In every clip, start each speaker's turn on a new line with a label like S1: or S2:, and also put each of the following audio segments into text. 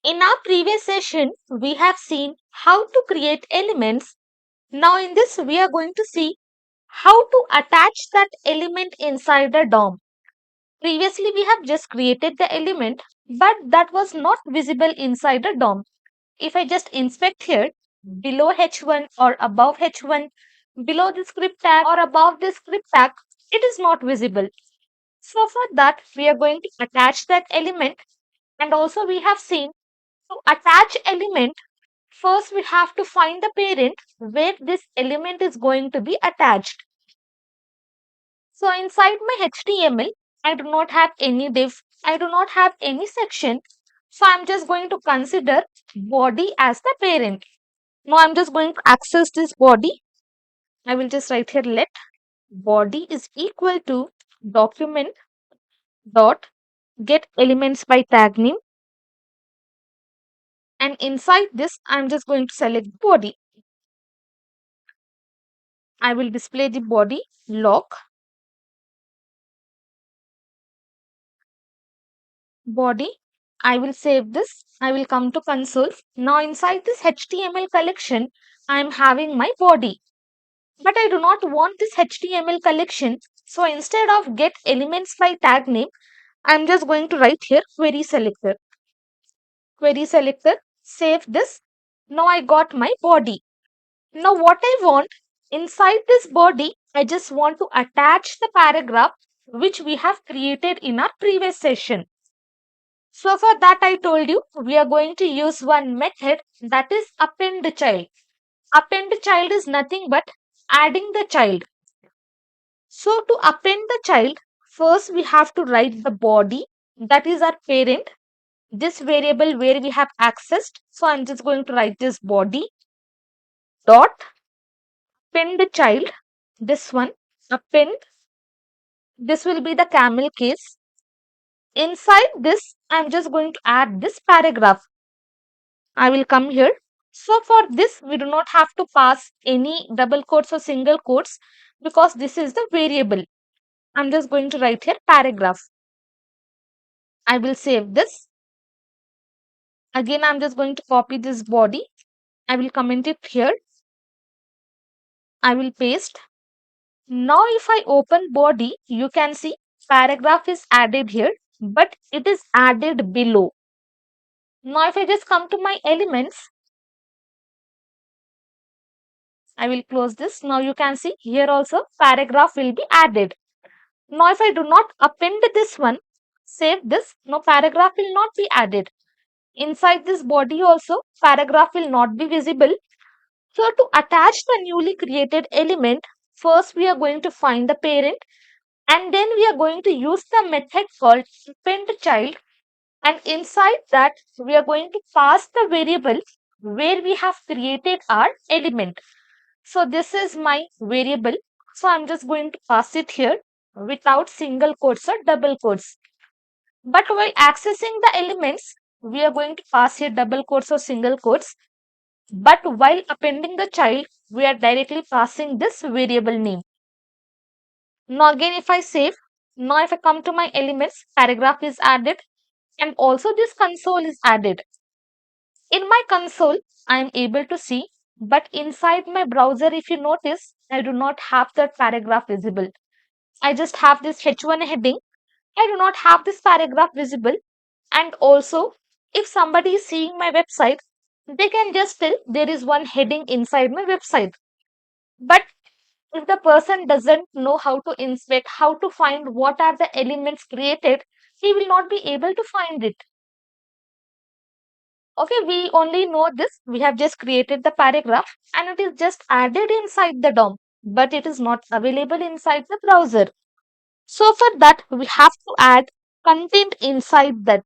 S1: In our previous session, we have seen how to create elements. Now in this, we are going to see how to attach that element inside the DOM. Previously, we have just created the element, but that was not visible inside the DOM. If I just inspect here, below H1 or above H1, below the script tag or above the script tag, it is not visible. So for that, we are going to attach that element, and also we have seen to attach element, first we have to find the parent where this element is going to be attached. So inside my HTML, I do not have any div, I do not have any section. So I'm just going to consider body as the parent. Now I'm just going to access this body. I will just write here let body is equal to document dot get elements by tag name, and inside this I'm just going to select body. I will display the body lock body. I will save this. I will come to console. Now inside this HTML collection, I am having my body. But I do not want this HTML collection. So instead of get elements by tag name, I am just going to write here query selector. Query selector, save this. Now I got my body. Now what I want inside this body, I just want to attach the paragraph which we have created in our previous session. So for that I told you we are going to use one method, that is appendChild. AppendChild is nothing but adding the child. So to append the child, first we have to write the body, that is our parent, this variable where we have accessed. So I'm just going to write this body dot append the child, this one append, this will be the camel case. Inside this I'm just going to add this paragraph. I will come here. So for this, we do not have to pass any double quotes or single quotes because this is the variable. I'm just going to write here paragraph. I will save this. Again, I'm just going to copy this body. I will comment it here. I will paste. Now if I open body, you can see paragraph is added here, but it is added below. Now if I just come to my elements, I will close this. Now you can see here also paragraph will be added. Now if I do not append this one, save this, no paragraph will not be added. Inside this body also paragraph will not be visible. So to attach the newly created element, first we are going to find the parent, and then we are going to use the method called appendChild, and inside that we are going to pass the variable where we have created our element. So this is my variable. So I'm just going to pass it here without single quotes or double quotes. But while accessing the elements, we are going to pass here double quotes or single quotes. But while appending the child, we are directly passing this variable name. Now again, if I save, now if I come to my elements, paragraph is added, and also this console is added. In my console, I am able to see, but inside my browser, if you notice, I do not have that paragraph visible. I just have this H1 heading. I do not have this paragraph visible. And also, if somebody is seeing my website, they can just tell there is one heading inside my website. But if the person doesn't know how to inspect, how to find what are the elements created, he will not be able to find it. Okay, we only know this. We have just created the paragraph and it is just added inside the DOM, but it is not available inside the browser. So for that, we have to add content inside that.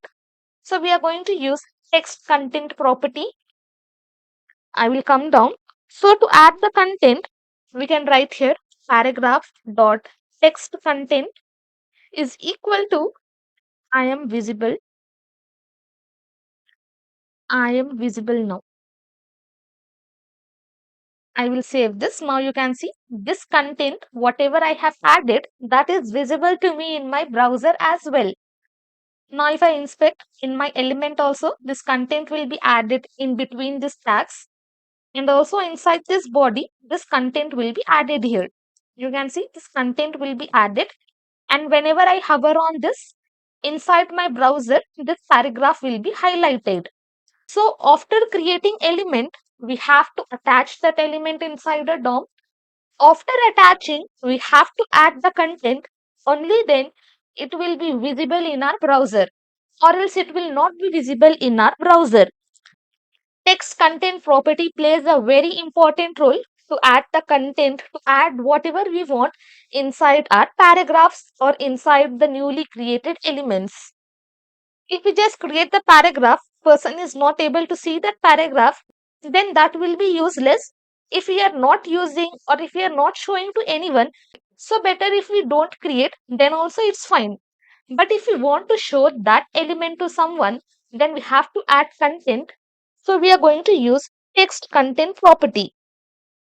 S1: So we are going to use text content property. I will come down. So to add the content, we can write here paragraph dot text content is equal to I am visible. I am visible now. I will save this. Now you can see this content, whatever I have added, that is visible to me in my browser as well. Now if I inspect in my element also, this content will be added in between these tags, and also inside this body, this content will be added here. You can see this content will be added, and whenever I hover on this, inside my browser, this paragraph will be highlighted. So after creating element, we have to attach that element inside a DOM. After attaching, we have to add the content. Only then it will be visible in our browser, or else it will not be visible in our browser. Text content property plays a very important role to add the content, to add whatever we want inside our paragraphs or inside the newly created elements. If we just create the paragraph, person is not able to see that paragraph, then that will be useless. If we are not using or if we are not showing to anyone, so better if we don't create, then also it's fine. But if we want to show that element to someone, then we have to add content. So we are going to use text content property.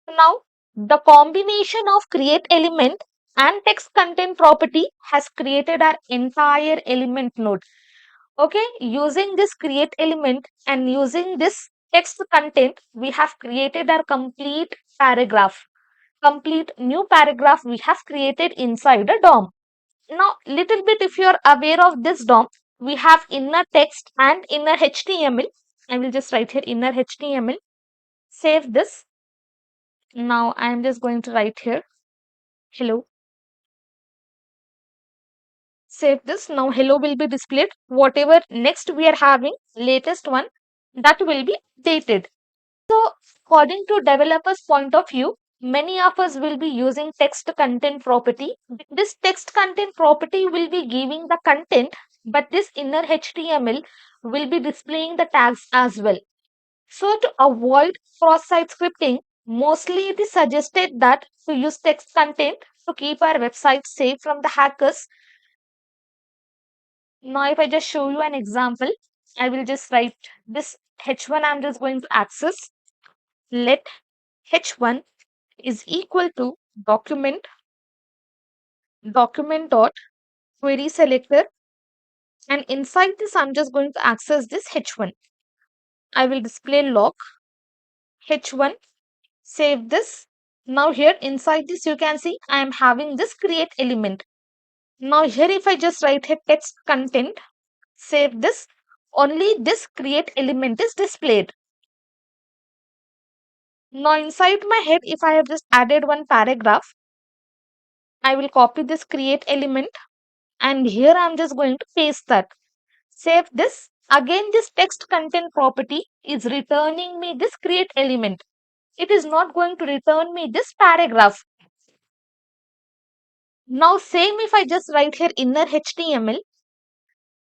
S1: Now the combination of create element and text content property has created our entire element node. Okay, using this create element and using this text content, we have created our complete paragraph, complete new paragraph we have created inside a DOM. Now, little bit if you are aware of this DOM, we have inner text and inner HTML. I will just write here inner HTML. Save this. Now, I am just going to write here hello. Save this. Now, hello will be displayed. Whatever next we are having, latest one, that will be updated. So, according to developers' point of view, many of us will be using text content property. This text content property will be giving the content, but this inner HTML will be displaying the tags as well. So, to avoid cross-site scripting, mostly it is suggested that to use text content to keep our website safe from the hackers. Now, if I just show you an example, I will just write this H1, I'm just going to access. Let H1 is equal to document dot query selector, and inside this I'm just going to access this H1. I will display log H1, save this. Now here inside this you can see I am having this create element. Now here if I just write here text content, save this, only this create element is displayed. Now inside my head, if I have just added one paragraph, I will copy this create element, and here I'm just going to paste that. Save this. Again, this text content property is returning me this create element. It is not going to return me this paragraph. Now, same if I just write here inner HTML,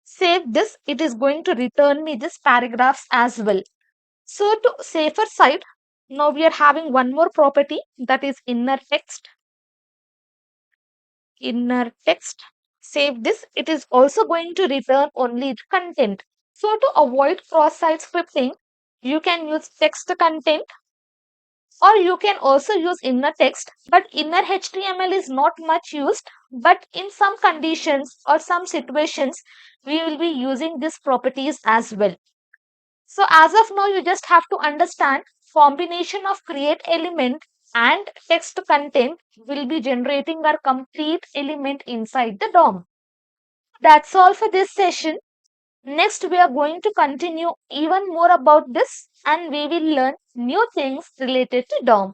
S1: save this, it is going to return me this paragraphs as well. So, to safer side, now we are having one more property, that is inner text. Inner text. Save this, it is also going to return only the content. So to avoid cross-site scripting, you can use text content, or you can also use inner text, but inner HTML is not much used, but in some conditions or some situations, we will be using these properties as well. So as of now, you just have to understand combination of create element and text content will be generating our complete element inside the DOM. That's all for this session. Next, we are going to continue even more about this, and we will learn new things related to DOM.